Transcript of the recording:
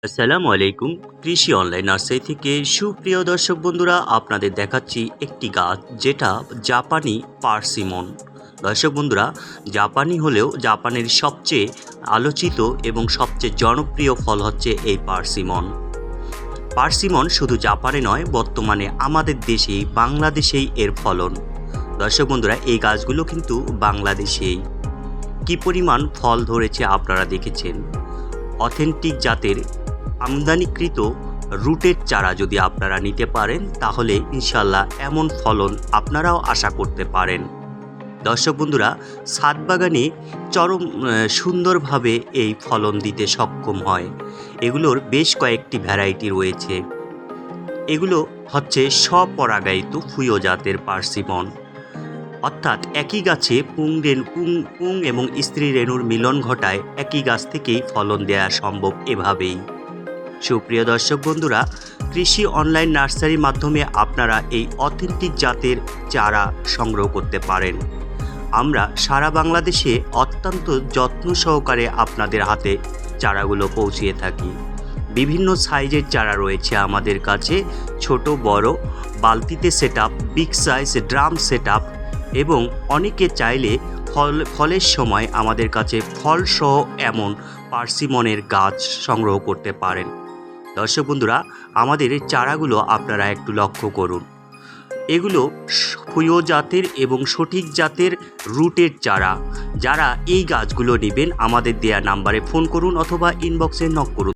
আসসালামু আলাইকুম। কৃষি অনলাইন নার্সারি থেকে সুপ্রিয় দর্শক বন্ধুরা, আপনাদের দেখাচ্ছি একটি গাছ যেটা জাপানি পার্সিমন। দর্শক বন্ধুরা, জাপানি হলেও জাপানের সবচেয়ে আলোচিত এবং সবচেয়ে জনপ্রিয় ফল হচ্ছে এই পার্সিমন। পার্সিমন শুধু জাপানে নয়, বর্তমানে আমাদের দেশেই বাংলাদেশেই এর ফলন। দর্শক বন্ধুরা, এই গাছগুলো কিন্তু বাংলাদেশেই কী পরিমাণ ফল ধরেছে আপনারা দেখেছেন। অথেন্টিক জাতের আমদানিকৃত রুটের চারা যদি আপনারা নিতে পারেন, তাহলে ইনশাল্লাহ এমন ফলন আপনারাও আশা করতে পারেন। দর্শক বন্ধুরা, ছাদ বাগানে চরম সুন্দরভাবে এই ফলন দিতে সক্ষম হয়। এগুলোর বেশ কয়েকটি ভ্যারাইটি রয়েছে। এগুলো হচ্ছে স্বপরাগায়িত ফুয়ো জাতের পার্সিমন, অর্থাৎ একই গাছে পুং এবং স্ত্রী রেণুর মিলন ঘটায় একই গাছ থেকেই ফলন দেওয়া সম্ভব এভাবেই। সুপ্রিয় দর্শক বন্ধুরা, কৃষি অনলাইন নার্সারির মাধ্যমে আপনারা এই অথেন্টিক জাতের চারা সংগ্রহ করতে পারেন। আমরা সারা বাংলাদেশে অত্যন্ত যত্ন সহকারে আপনাদের হাতে চারাগুলো পৌঁছিয়ে থাকি। বিভিন্ন সাইজের চারা রয়েছে আমাদের কাছে, ছোট বড়, বালতিতে setup, big size drum setup, এবং অনেকে চাইলে ফলের সময় আমাদের কাছে ফলসহ এমন পার্সিমনের গাছ সংগ্রহ করতে পারেন। দর্শক বন্ধুরা, আমাদের চারাগুলো আপনারা একটু লক্ষ্য করুন। এগুলো ফুয়ো জাতের এবং সঠিক জাতের রুটের চারা। যারা এই গাছগুলো নেবেন, আমাদের দেয়া নাম্বারে ফোন করুন অথবা ইনবক্সে নক করুন।